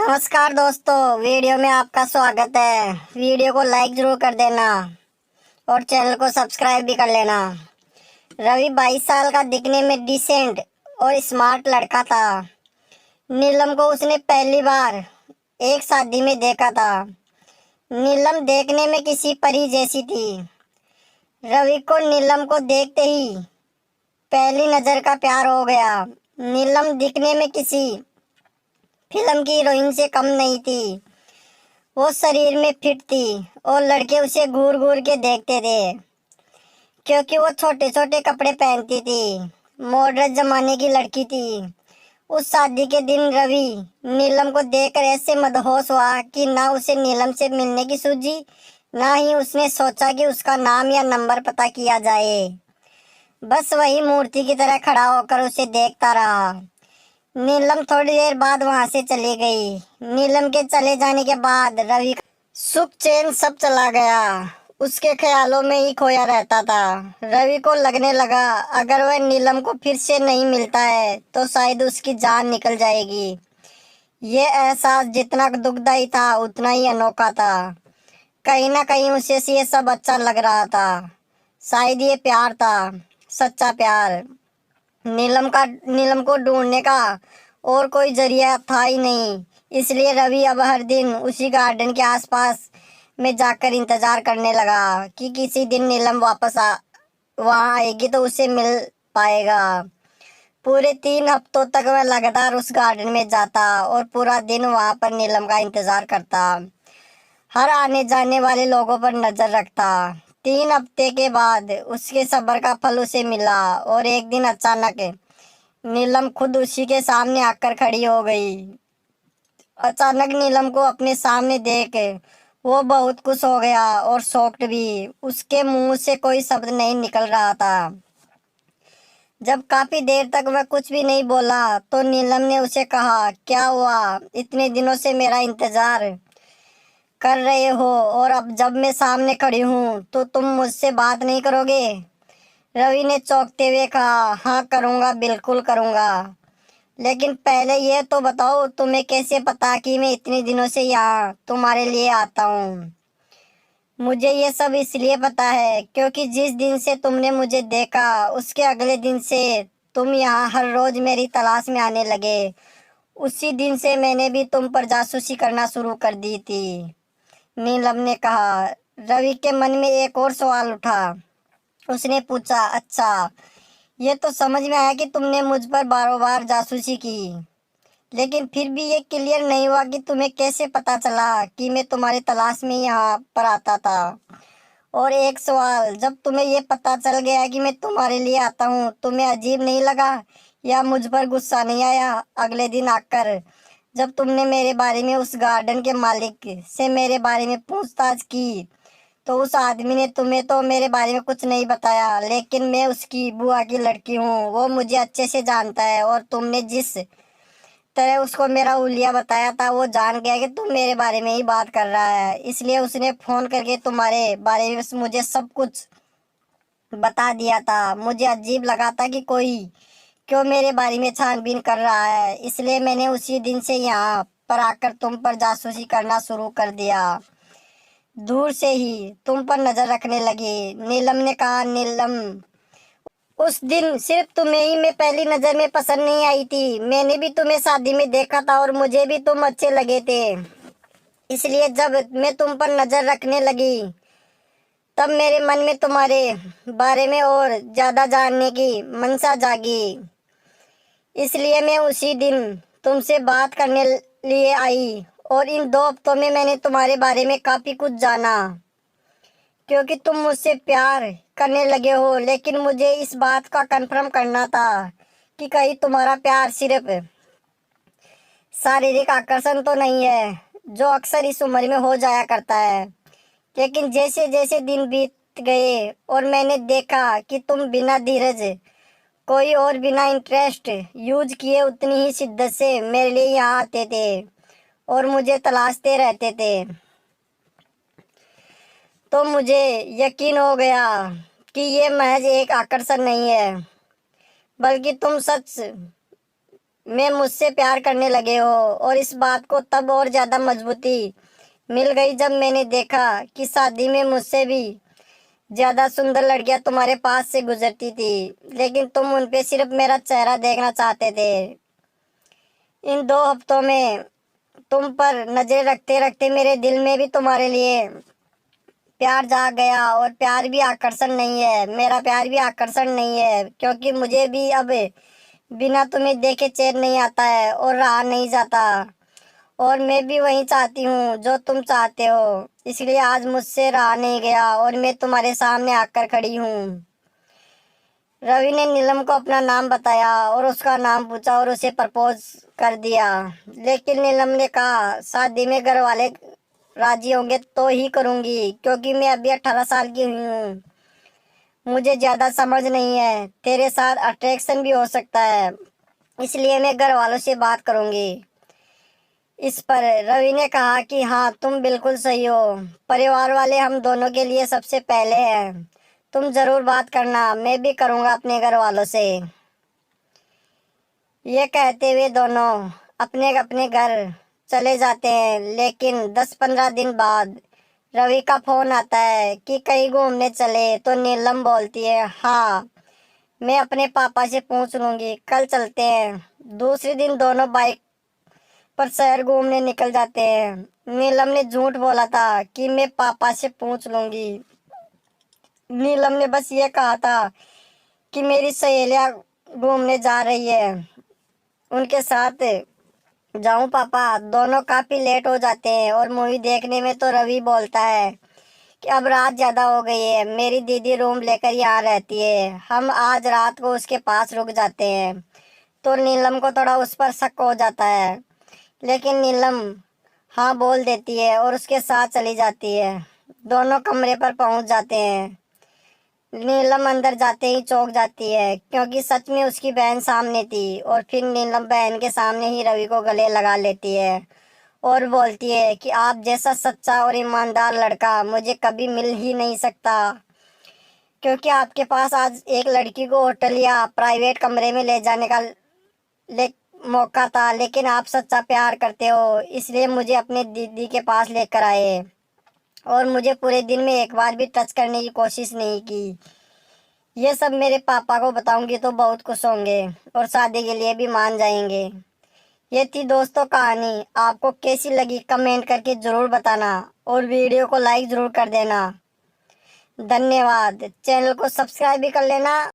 नमस्कार दोस्तों, वीडियो में आपका स्वागत है। वीडियो को लाइक जरूर कर देना और चैनल को सब्सक्राइब भी कर लेना। रवि 22 साल का, दिखने में डिसेंट और स्मार्ट लड़का था। नीलम को उसने पहली बार एक शादी में देखा था। नीलम देखने में किसी परी जैसी थी। रवि को नीलम को देखते ही पहली नज़र का प्यार हो गया। नीलम दिखने में किसी फिल्म की हीरोइन से कम नहीं थी। वो शरीर में फिट थी और लड़के उसे घूर घूर के देखते थे क्योंकि वो छोटे छोटे कपड़े पहनती थी। मॉडर्न जमाने की लड़की थी। उस शादी के दिन रवि नीलम को देखकर ऐसे मदहोश हुआ कि ना उसे नीलम से मिलने की सूझी, ना ही उसने सोचा कि उसका नाम या नंबर पता किया जाए। बस वही मूर्ति की तरह खड़ा होकर उसे देखता रहा। नीलम थोड़ी देर बाद वहां से चली गई। नीलम के चले जाने के बाद रवि का सुख चैन सब चला गया। उसके ख्यालों में ही खोया रहता था। रवि को लगने लगा अगर वह नीलम को फिर से नहीं मिलता है तो शायद उसकी जान निकल जाएगी। ये एहसास जितना दुखदाई था उतना ही अनोखा था। कहीं ना कहीं उसे ये सब अच्छा लग रहा था। शायद ये प्यार था, सच्चा प्यार। नीलम को ढूंढने का और कोई जरिया था ही नहीं। इसलिए रवि अब हर दिन उसी गार्डन के आसपास में जाकर इंतजार करने लगा कि किसी दिन नीलम वापस वहां आएगी तो उसे मिल पाएगा। पूरे 3 हफ्तों तक वह लगातार उस गार्डन में जाता और पूरा दिन वहां पर नीलम का इंतजार करता। हर आने जाने वाले लोगों पर नजर रखता। 3 हफ्ते के बाद उसके सब्र का फल उसे मिला और एक दिन अचानक नीलम खुद उसी के सामने आकर खड़ी हो गई। अचानक नीलम को अपने सामने देख वो बहुत खुश हो गया और शॉक्ड भी। उसके मुंह से कोई शब्द नहीं निकल रहा था। जब काफी देर तक वह कुछ भी नहीं बोला तो नीलम ने उसे कहा, क्या हुआ? इतने दिनों से मेरा इंतजार कर रहे हो और अब जब मैं सामने खड़ी हूँ तो तुम मुझसे बात नहीं करोगे? रवि ने चौंकते हुए कहा, हाँ करूँगा, बिल्कुल करूँगा। लेकिन पहले ये तो बताओ तुम्हें कैसे पता कि मैं इतने दिनों से यहाँ तुम्हारे लिए आता हूँ? मुझे ये सब इसलिए पता है क्योंकि जिस दिन से तुमने मुझे देखा उसके अगले दिन से तुम यहाँ हर रोज मेरी तलाश में आने लगे। उसी दिन से मैंने भी तुम पर जासूसी करना शुरू कर दी थी, नीलम ने कहा। रवि के मन में एक और सवाल उठा। उसने पूछा, अच्छा, ये तो समझ में आया कि तुमने मुझ पर बारों बार जासूसी की, लेकिन फिर भी ये क्लियर नहीं हुआ कि तुम्हें कैसे पता चला कि मैं तुम्हारी तलाश में यहाँ पर आता था। और एक सवाल, जब तुम्हें ये पता चल गया कि मैं तुम्हारे लिए आता हूँ, तुम्हें अजीब नहीं लगा या मुझ पर गुस्सा नहीं आया? अगले दिन आकर जब तुमने मेरे बारे में उस गार्डन के मालिक से मेरे बारे में पूछताछ की तो उस आदमी ने तुम्हें तो मेरे बारे में कुछ नहीं बताया, लेकिन मैं उसकी बुआ की लड़की हूँ। वो मुझे अच्छे से जानता है और तुमने जिस तरह उसको मेरा हुलिया बताया था वो जान गया कि तुम मेरे बारे में ही बात कर रहा है। इसलिए उसने फोन करके तुम्हारे बारे में मुझे सब कुछ बता दिया था। मुझे अजीब लगा था कि कोई क्यों मेरे बारे में छानबीन कर रहा है, इसलिए मैंने उसी दिन से यहाँ पर आकर तुम पर जासूसी करना शुरू कर दिया। दूर से ही तुम पर नजर रखने लगी, नीलम ने कहा। नीलम, उस दिन सिर्फ तुम्हें ही मैं पहली नजर में पसंद नहीं आई थी। मैंने भी तुम्हें शादी में देखा था और मुझे भी तुम अच्छे लगे थे। इसलिए जब मैं तुम पर नजर रखने लगी तब मेरे मन में तुम्हारे बारे में और ज्यादा जानने की मनसा जागी। इसलिए मैं उसी दिन तुमसे बात करने लिए आई और इन 2 हफ्तों में मैंने तुम्हारे बारे में काफी कुछ जाना। क्योंकि तुम मुझसे प्यार करने लगे हो, लेकिन मुझे इस बात का कंफर्म करना था कि कहीं तुम्हारा प्यार सिर्फ शारीरिक आकर्षण तो नहीं है, जो अक्सर इस उम्र में हो जाया करता है। लेकिन जैसे जैसे दिन बीत गए और मैंने देखा कि तुम बिना धीरज कोई और बिना इंटरेस्ट यूज किए उतनी ही शिद्दत से मेरे लिए यहाँ आते थे और मुझे तलाशते रहते थे, तो मुझे यकीन हो गया कि ये महज एक आकर्षण नहीं है, बल्कि तुम सच में मुझसे प्यार करने लगे हो। और इस बात को तब और ज़्यादा मजबूती मिल गई जब मैंने देखा कि शादी में मुझसे भी ज़्यादा सुंदर लड़कियां तुम्हारे पास से गुजरती थी, लेकिन तुम उन पे सिर्फ मेरा चेहरा देखना चाहते थे। इन 2 हफ्तों में तुम पर नजरें रखते रखते मेरे दिल में भी तुम्हारे लिए प्यार जाग गया। और प्यार भी आकर्षण नहीं है, मेरा प्यार भी आकर्षण नहीं है, क्योंकि मुझे भी अब बिना तुम्हें देखे चैन नहीं आता है और रहा नहीं जाता। और मैं भी वही चाहती हूँ जो तुम चाहते हो, इसलिए आज मुझसे रहा नहीं गया और मैं तुम्हारे सामने आकर खड़ी हूँ। रवि ने नीलम को अपना नाम बताया और उसका नाम पूछा और उसे प्रपोज कर दिया। लेकिन नीलम ने कहा, शादी में घर वाले राजी होंगे तो ही करूँगी, क्योंकि मैं अभी 18 साल की हुई हूँ। मुझे ज़्यादा समझ नहीं है, तेरे साथ अट्रैक्शन भी हो सकता है, इसलिए मैं घर वालों से बात करूँगी। इस पर रवि ने कहा कि हाँ, तुम बिल्कुल सही हो। परिवार वाले हम दोनों के लिए सबसे पहले हैं। तुम ज़रूर बात करना, मैं भी करूँगा अपने घर वालों से। ये कहते हुए दोनों अपने अपने घर चले जाते हैं। लेकिन 10-15 दिन बाद रवि का फ़ोन आता है कि कहीं घूमने चले, तो नीलम बोलती है, हाँ, मैं अपने पापा से पूछ लूँगी, कल चलते हैं। दूसरे दिन दोनों बाइक पर शहर घूमने निकल जाते हैं। नीलम ने झूठ बोला था कि मैं पापा से पूछ लूँगी। नीलम ने बस ये कहा था कि मेरी सहेलियाँ घूमने जा रही है, उनके साथ जाऊं पापा। दोनों काफ़ी लेट हो जाते हैं और मूवी देखने में तो रवि बोलता है कि अब रात ज़्यादा हो गई है, मेरी दीदी रूम लेकर यहाँ रहती है, हम आज रात को उसके पास रुक जाते हैं। तो नीलम को थोड़ा उस पर शक हो जाता है, लेकिन नीलम हाँ बोल देती है और उसके साथ चली जाती है। दोनों कमरे पर पहुंच जाते हैं। नीलम अंदर जाते ही चौंक जाती है, क्योंकि सच में उसकी बहन सामने थी। और फिर नीलम बहन के सामने ही रवि को गले लगा लेती है और बोलती है कि आप जैसा सच्चा और ईमानदार लड़का मुझे कभी मिल ही नहीं सकता, क्योंकि आपके पास आज एक लड़की को होटल या प्राइवेट कमरे में ले जाने का ले मौका था, लेकिन आप सच्चा प्यार करते हो, इसलिए मुझे अपने दीदी के पास लेकर आए और मुझे पूरे दिन में एक बार भी टच करने की कोशिश नहीं की। ये सब मेरे पापा को बताऊंगी तो बहुत खुश होंगे और शादी के लिए भी मान जाएंगे। ये थी दोस्तों कहानी। आपको कैसी लगी कमेंट करके ज़रूर बताना और वीडियो को लाइक ज़रूर कर देना। धन्यवाद। चैनल को सब्सक्राइब भी कर लेना।